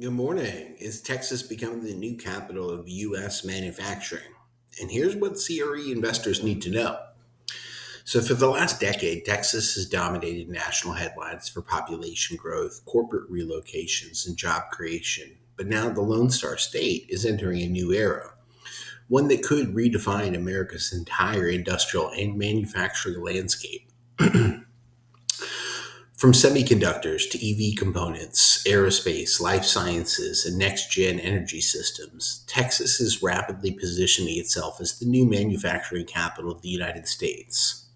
Good morning. Is Texas becoming the new capital of U.S. manufacturing? And here's what CRE investors need to know. So, for the last decade, Texas has dominated national headlines for population growth, corporate relocations, and job creation. But now the Lone Star State is entering a new era, one that could redefine America's entire industrial and manufacturing landscape. From semiconductors to EV components, aerospace, life sciences, and next gen energy systems, Texas is rapidly positioning itself as the new manufacturing capital of the United States.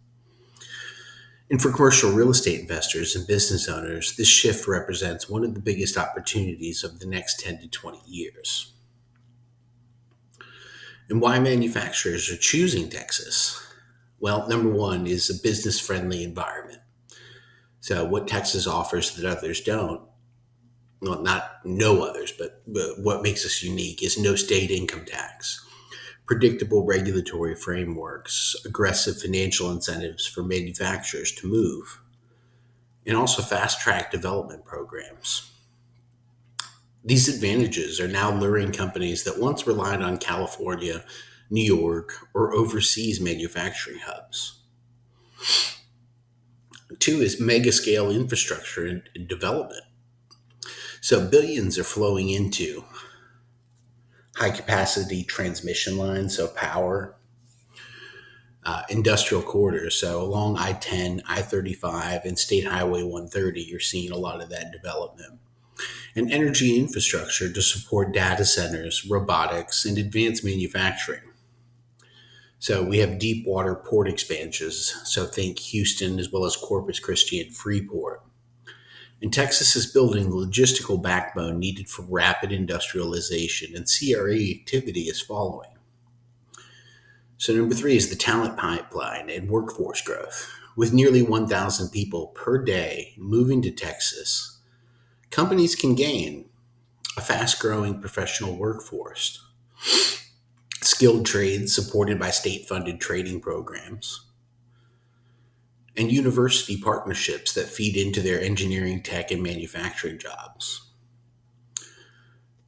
And for commercial real estate investors and business owners, this shift represents one of the biggest opportunities of the next 10 to 20 years. And why manufacturers are choosing Texas? Well, number one is a business friendly environment. So, what Texas offers that others don't, well, not no others, but what makes us unique is no state income tax, predictable regulatory frameworks, aggressive financial incentives for manufacturers to move, and also fast track development programs. These advantages are now luring companies that once relied on California, New York, or overseas manufacturing hubs. Two is mega scale infrastructure and development. So billions are flowing into high capacity transmission lines, so power, industrial corridors. So along I 10, I 35, and State Highway 130, you're seeing a lot of that development. And energy infrastructure to support data centers, robotics, and advanced manufacturing. So we have deep water port expansions. So think Houston as well as Corpus Christi and Freeport. And Texas is building the logistical backbone needed for rapid industrialization, and CRE activity is following. So, number three is the talent pipeline and workforce growth. With nearly 1,000 people per day moving to Texas, companies can gain a fast growing professional workforce, skilled trades supported by state funded training programs, and university partnerships that feed into their engineering, tech, and manufacturing jobs.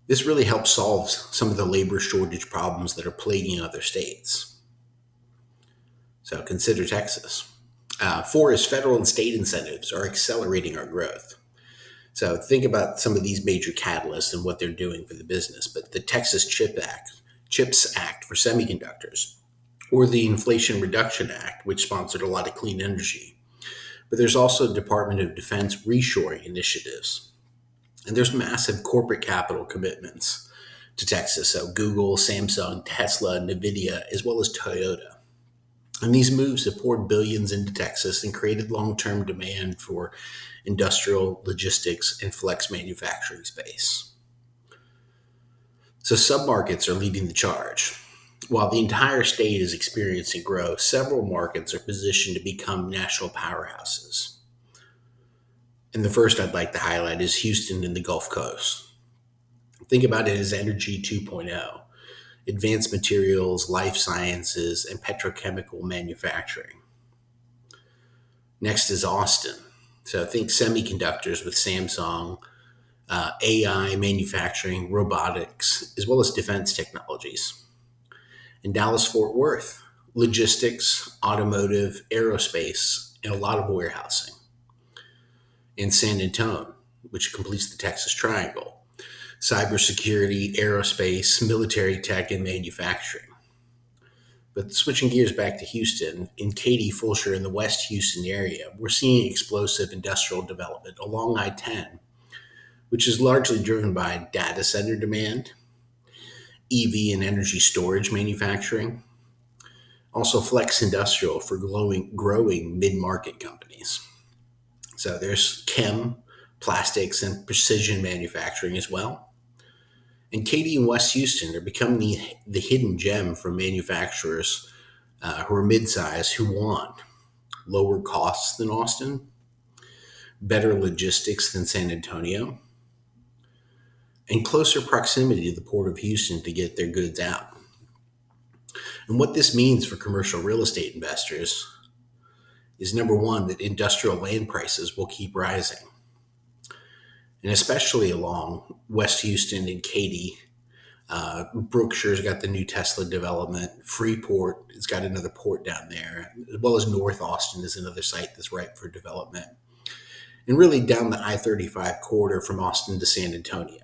This really helps solve some of the labor shortage problems that are plaguing other states. So consider Texas. Four is federal and state incentives are accelerating our growth. So think about some of these major catalysts and what they're doing for the business. But the Texas CHIPS Act for semiconductors, or the Inflation Reduction Act, which sponsored a lot of clean energy. But there's also Department of Defense reshoring initiatives. And there's massive corporate capital commitments to Texas. So Google, Samsung, Tesla, NVIDIA, as well as Toyota. And these moves have poured billions into Texas and created long term demand for industrial, logistics, and flex manufacturing space. So, submarkets are leading the charge. While the entire state is experiencing growth, several markets are positioned to become national powerhouses. And the first I'd like to highlight is Houston and the Gulf Coast. Think about it as Energy 2.0, advanced materials, life sciences, and petrochemical manufacturing. Next is Austin. So think semiconductors with Samsung, AI manufacturing, robotics, as well as defense technologies. And Dallas Fort Worth, logistics, automotive, aerospace, and a lot of warehousing. And San Antonio, which completes the Texas Triangle, cybersecurity, aerospace, military tech, and manufacturing. But switching gears back to Houston, in Katy, Fulshire, in the West Houston area, we're seeing explosive industrial development along I 10, which is largely driven by data center demand, EV and energy storage manufacturing, also flex industrial for growing mid market companies. So there's chem, plastics, and precision manufacturing as well. And Katy and West Houston are becoming the hidden gem for manufacturers who are mid-size who want lower costs than Austin, better logistics than San Antonio, and closer proximity to the Port of Houston to get their goods out. And what this means for commercial real estate investors is number one, that industrial land prices will keep rising. and especially along West Houston and Katy. Brookshire's got the new Tesla development. Freeport has got another port down there, as well as North Austin is another site that's ripe for development. And really down the I-35 corridor from Austin to San Antonio.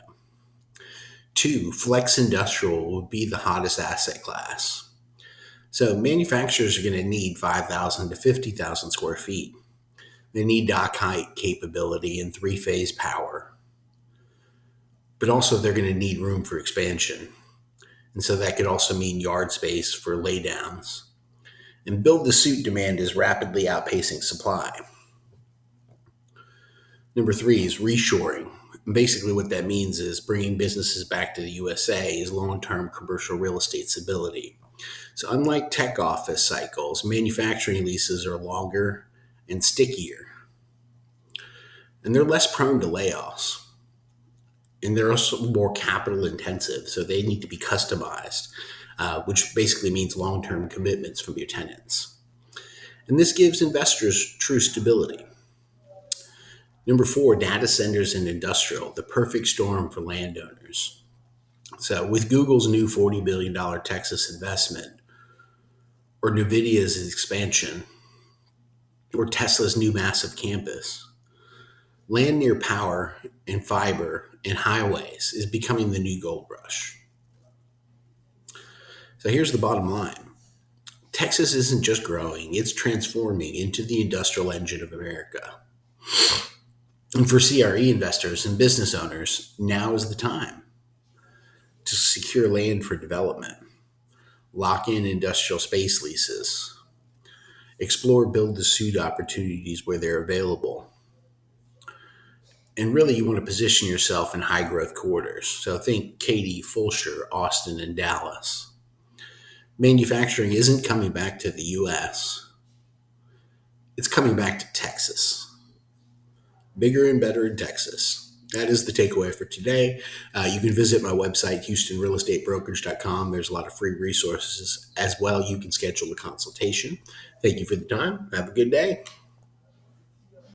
Two, flex industrial will be the hottest asset class. So manufacturers are going to need 5,000 to 50,000 square feet. They need dock height capability and three-phase power. But also they're going to need room for expansion. And so that could also mean yard space for laydowns. And build-to-suit demand is rapidly outpacing supply. Number three is reshoring. Basically, what that means is bringing businesses back to the USA is long-term commercial real estate stability. So unlike tech office cycles, manufacturing leases are longer and stickier. And they're less prone to layoffs. And they're also more capital intensive, so they need to be customized, which basically means long-term commitments from your tenants. And this gives investors true stability. Number four, data centers and industrial, the perfect storm for landowners. So with Google's new $40 billion Texas investment, or NVIDIA's expansion, or Tesla's new massive campus, land near power and fiber and highways is becoming the new gold rush. So here's the bottom line. Texas isn't just growing, it's transforming into the industrial engine of America. And for CRE investors and business owners, now is the time to secure land for development, lock in industrial space leases, explore build-to-suit opportunities where they're available. And really, you want to position yourself in high-growth corridors. So think Katy, Fulshire, Austin, and Dallas. Manufacturing isn't coming back to the U.S. It's coming back to Texas. Bigger and better in Texas. That is the takeaway for today. You can visit my website, HoustonRealEstateBrokerage.com. There's a lot of free resources as well. You can schedule a consultation. Thank you for the time. Have a good day.